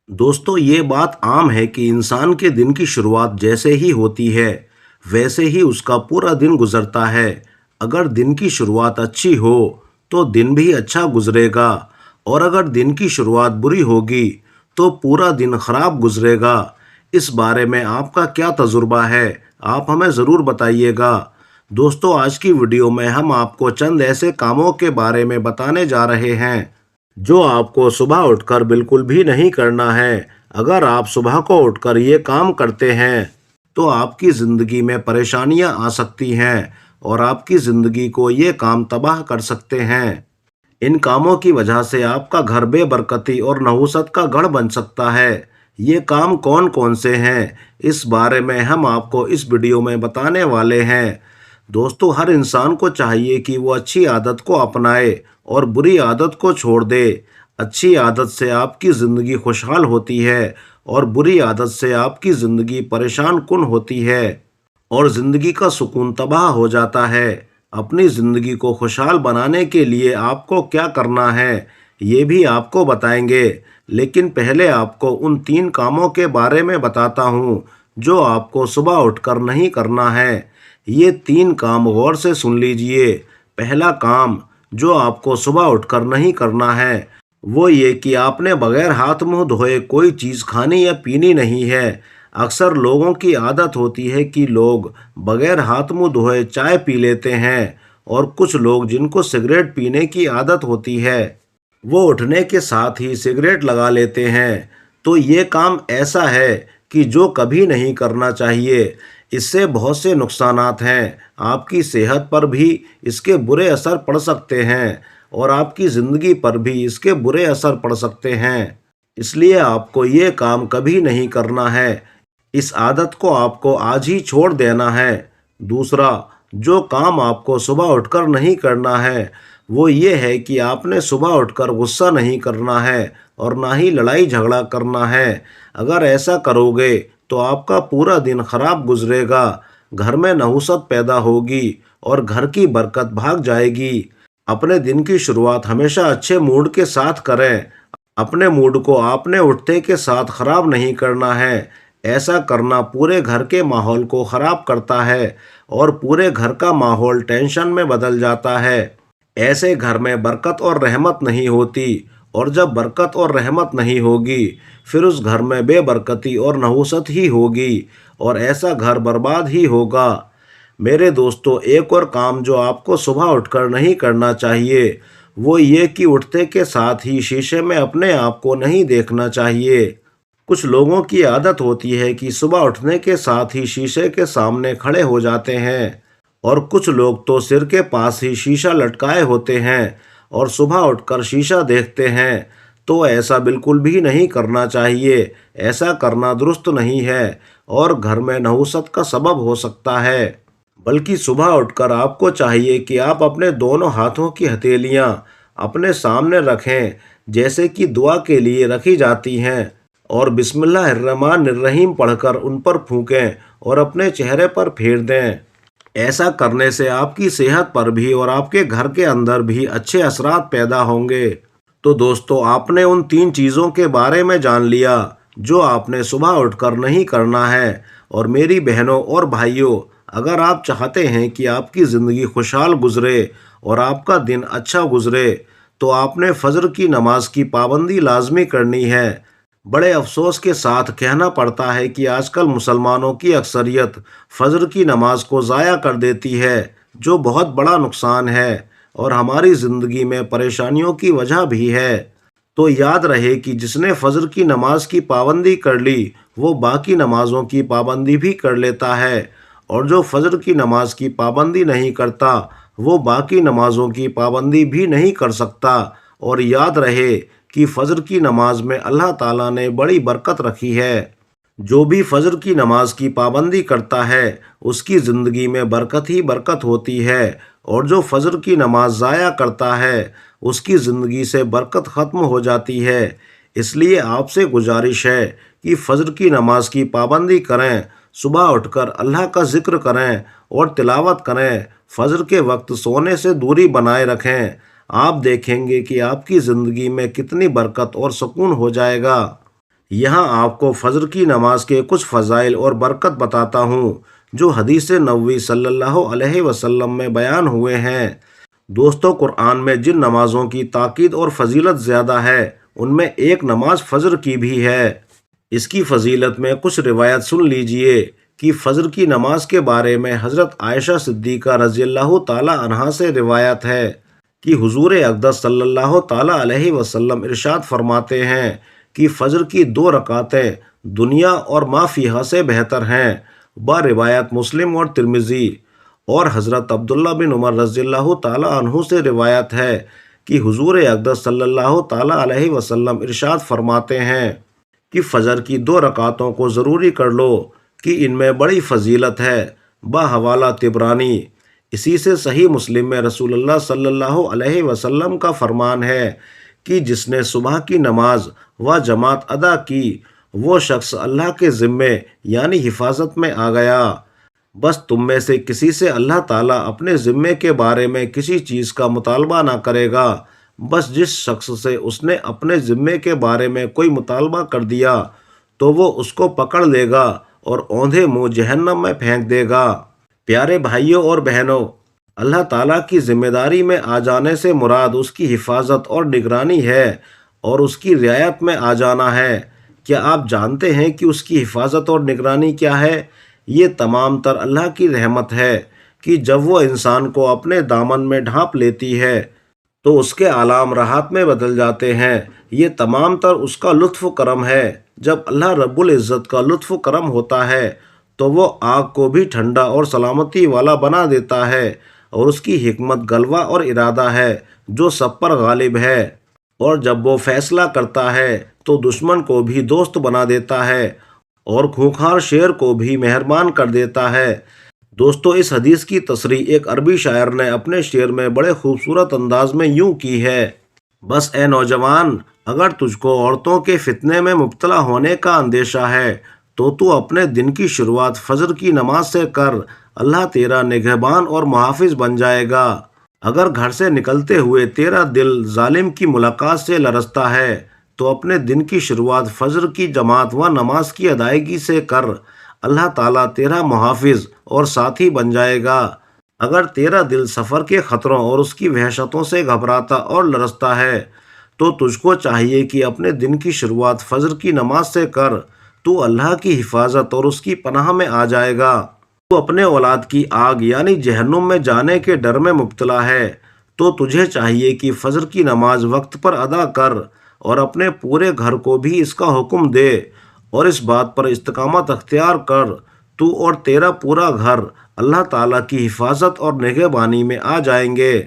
दोस्तों, ये बात आम है कि इंसान के दिन की शुरुआत जैसे ही होती है वैसे ही उसका पूरा दिन गुजरता है। अगर दिन की शुरुआत अच्छी हो तो दिन भी अच्छा गुजरेगा, और अगर दिन की शुरुआत बुरी होगी तो पूरा दिन खराब गुजरेगा। इस बारे में आपका क्या तजुर्बा है? आप हमें ज़रूर बताइएगा। दोस्तों, आज की वीडियो में हम आपको चंद ऐसे कामों के बारे में बताने जा रहे हैं जो आपको सुबह उठकर बिल्कुल भी नहीं करना है। अगर आप सुबह को उठकर ये काम करते हैं तो आपकी ज़िंदगी में परेशानियां आ सकती हैं और आपकी ज़िंदगी को ये काम तबाह कर सकते हैं। इन कामों की वजह से आपका घर बेबरकती और नहुसत का गढ़ बन सकता है। ये काम कौन कौन से हैं, इस बारे में हम आपको इस वीडियो में बताने वाले हैं। दोस्तों, हर इंसान को चाहिए कि वो अच्छी आदत को अपनाए और बुरी आदत को छोड़ दे। अच्छी आदत से आपकी ज़िंदगी खुशहाल होती है और बुरी आदत से आपकी ज़िंदगी परेशान कुन होती है और ज़िंदगी का सुकून तबाह हो जाता है। अपनी ज़िंदगी को खुशहाल बनाने के लिए आपको क्या करना है, ये भी आपको बताएंगे। लेकिन पहले आपको उन 3 कामों के बारे में बताता हूँ जो आपको सुबह उठकर नहीं करना है। ये 3 काम गौर से सुन लीजिए। पहला काम जो आपको सुबह उठकर नहीं करना है वो ये कि आपने बगैर हाथ मुंह धोए कोई चीज़ खानी या पीनी नहीं है। अक्सर लोगों की आदत होती है कि लोग बगैर हाथ मुंह धोए चाय पी लेते हैं, और कुछ लोग जिनको सिगरेट पीने की आदत होती है वो उठने के साथ ही सिगरेट लगा लेते हैं। तो ये काम ऐसा है कि जो कभी नहीं करना चाहिए। इससे बहुत से नुकसानात हैं। आपकी सेहत पर भी इसके बुरे असर पड़ सकते हैं और आपकी ज़िंदगी पर भी इसके बुरे असर पड़ सकते हैं। इसलिए आपको ये काम कभी नहीं करना है। इस आदत को आपको आज ही छोड़ देना है। दूसरा, जो काम आपको सुबह उठकर नहीं करना है वो ये है कि आपने सुबह उठकर गुस्सा नहीं करना है और ना ही लड़ाई झगड़ा करना है। अगर ऐसा करोगे तो आपका पूरा दिन खराब गुजरेगा, घर में नहुसत पैदा होगी और घर की बरकत भाग जाएगी। अपने दिन की शुरुआत हमेशा अच्छे मूड के साथ करें। अपने मूड को आपने उठते के साथ खराब नहीं करना है। ऐसा करना पूरे घर के माहौल को खराब करता है और पूरे घर का माहौल टेंशन में बदल जाता है। ऐसे घर में बरकत और रहमत नहीं होती, और जब बरकत और रहमत नहीं होगी फिर उस घर में बेबरकती और नहुसत ही होगी और ऐसा घर बर्बाद ही होगा। मेरे दोस्तों, एक और काम जो आपको सुबह उठकर नहीं करना चाहिए वो ये कि उठते के साथ ही शीशे में अपने आप को नहीं देखना चाहिए। कुछ लोगों की आदत होती है कि सुबह उठने के साथ ही शीशे के सामने खड़े हो जाते हैं, और कुछ लोग तो सिर के पास ही शीशा लटकाए होते हैं और सुबह उठकर शीशा देखते हैं। तो ऐसा बिल्कुल भी नहीं करना चाहिए। ऐसा करना दुरुस्त नहीं है और घर में नहुसत का सबब हो सकता है। बल्कि सुबह उठकर आपको चाहिए कि आप अपने दोनों हाथों की हथेलियां अपने सामने रखें, जैसे कि दुआ के लिए रखी जाती हैं, और बिस्मिल्लाहिर्रहमानिर्रहीम पढ़कर उन पर फूंकें और अपने चेहरे पर फेर दें। ऐसा करने से आपकी सेहत पर भी और आपके घर के अंदर भी अच्छे असरात पैदा होंगे। तो दोस्तों, आपने उन 3 चीज़ों के बारे में जान लिया जो आपने सुबह उठकर नहीं करना है। और मेरी बहनों और भाइयों, अगर आप चाहते हैं कि आपकी ज़िंदगी खुशहाल गुजरे और आपका दिन अच्छा गुजरे तो आपने फ़जर की नमाज की पाबंदी लाजमी करनी है। बड़े अफसोस के साथ कहना पड़ता है कि आजकल मुसलमानों की अक्सरियत फ़जर की नमाज को ज़ाया कर देती है, जो बहुत बड़ा नुकसान है और हमारी ज़िंदगी में परेशानियों की वजह भी है। तो याद रहे कि जिसने फ़जर की नमाज की पाबंदी कर ली वो बाकी नमाज़ों की पाबंदी भी कर लेता है, और जो फ़जर की नमाज की पाबंदी नहीं करता वो बाकी नमाज़ों की पाबंदी भी नहीं कर सकता। और याद रहे कि फ़जर की नमाज में अल्लाह ताला ने बड़ी बरकत रखी है। जो भी फ़जर की नमाज की पाबंदी करता है उसकी ज़िंदगी में बरकत ही बरकत होती है, और जो फ़जर की नमाज ज़ाया करता है उसकी ज़िंदगी से बरकत ख़त्म हो जाती है। इसलिए आपसे गुजारिश है कि फ़जर की नमाज की पाबंदी करें, सुबह उठकर अल्लाह का ज़िक्र करें और तिलावत करें। फ़जर के वक्त सोने से दूरी बनाए रखें। आप देखेंगे कि आपकी ज़िंदगी में कितनी बरकत और सुकून हो जाएगा। یہاں آپ کو فجر کی نماز کے کچھ فضائل اور برکت بتاتا ہوں جو حدیث نبوی صلی اللہ علیہ وسلم میں بیان ہوئے ہیں۔ دوستو، قرآن میں جن نمازوں کی تاکید اور فضیلت زیادہ ہے ان میں ایک نماز فجر کی بھی ہے۔ اس کی فضیلت میں کچھ روایت سن لیجئے کہ فجر کی نماز کے بارے میں حضرت عائشہ صدیقہ رضی اللہ تعالی عنہا سے روایت ہے کہ حضور اقدس صلی اللہ تعالی علیہ وسلم ارشاد فرماتے ہیں کہ فجر کی 2 رکعتیں دنیا اور ما فیہا سے بہتر ہیں، با روایت مسلم اور ترمذی۔ اور حضرت عبداللہ بن عمر رضی اللہ تعالی عنہ سے روایت ہے کہ حضور اقدس صلی اللہ تعالی علیہ وسلم ارشاد فرماتے ہیں کہ فجر کی 2 رکعتوں کو ضروری کر لو کہ ان میں بڑی فضیلت ہے، بحوالہ طبرانی۔ اسی سے صحیح مسلم میں رسول اللہ صلی اللہ علیہ وسلم کا فرمان ہے کہ جس نے صبح کی نماز و جماعت ادا کی وہ شخص اللہ کے ذمے یعنی حفاظت میں آ گیا۔ بس تم میں سے کسی سے اللہ تعالیٰ اپنے ذمے کے بارے میں کسی چیز کا مطالبہ نہ کرے گا، بس جس شخص سے اس نے اپنے ذمے کے بارے میں کوئی مطالبہ کر دیا تو وہ اس کو پکڑ لے گا اور اوندھے منہ جہنم میں پھینک دے گا۔ پیارے بھائیوں اور بہنوں، اللہ تعالیٰ کی ذمہ داری میں آ جانے سے مراد اس کی حفاظت اور نگرانی ہے اور اس کی رعایت میں آ جانا ہے۔ کیا آپ جانتے ہیں کہ اس کی حفاظت اور نگرانی کیا ہے؟ یہ تمام تر اللہ کی رحمت ہے کہ جب وہ انسان کو اپنے دامن میں ڈھانپ لیتی ہے تو اس کے آلام راحت میں بدل جاتے ہیں۔ یہ تمام تر اس کا لطف و کرم ہے۔ جب اللہ رب العزت کا لطف و کرم ہوتا ہے تو وہ آگ کو بھی ٹھنڈا اور سلامتی والا بنا دیتا ہے، اور اس کی حکمت غلبہ اور ارادہ ہے جو سب پر غالب ہے، اور جب وہ فیصلہ کرتا ہے تو دشمن کو بھی دوست بنا دیتا ہے اور خونخوار شیر کو بھی مہربان کر دیتا ہے۔ دوستو، اس حدیث کی تصریح ایک عربی شاعر نے اپنے شعر میں بڑے خوبصورت انداز میں یوں کی ہے: بس اے نوجوان، اگر تجھ کو عورتوں کے فتنے میں مبتلا ہونے کا اندیشہ ہے تو اپنے دن کی شروعات فجر کی نماز سے کر، اللہ تیرا نگہبان اور محافظ بن جائے گا۔ اگر گھر سے نکلتے ہوئے تیرا دل ظالم کی ملاقات سے لرزتا ہے تو اپنے دن کی شروعات فجر کی جماعت و نماز کی ادائیگی سے کر، اللہ تعالیٰ تیرا محافظ اور ساتھی بن جائے گا۔ اگر تیرا دل سفر کے خطروں اور اس کی وحشتوں سے گھبراتا اور لرزتا ہے تو تجھ کو چاہیے کہ اپنے دن کی شروعات فجر کی نماز سے کر، تو اللہ کی حفاظت اور اس کی پناہ میں آ جائے گا۔ تو اپنے اولاد کی آگ یعنی جہنم میں جانے کے ڈر میں مبتلا ہے تو تجھے چاہیے کہ فجر کی نماز وقت پر ادا کر اور اپنے پورے گھر کو بھی اس کا حکم دے اور اس بات پر استقامت اختیار کر، تو اور تیرا پورا گھر اللہ تعالیٰ کی حفاظت اور نگہبانی میں آ جائیں گے۔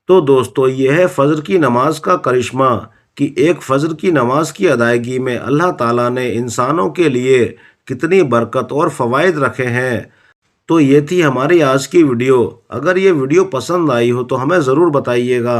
تو دوستو، یہ ہے فجر کی نماز کا کرشمہ کہ ایک فجر کی نماز کی ادائیگی میں اللہ تعالیٰ نے انسانوں کے لیے کتنی برکت اور فوائد رکھے ہیں۔ تو یہ تھی ہماری آج کی ویڈیو۔ اگر یہ ویڈیو پسند آئی ہو تو ہمیں ضرور بتائیے گا۔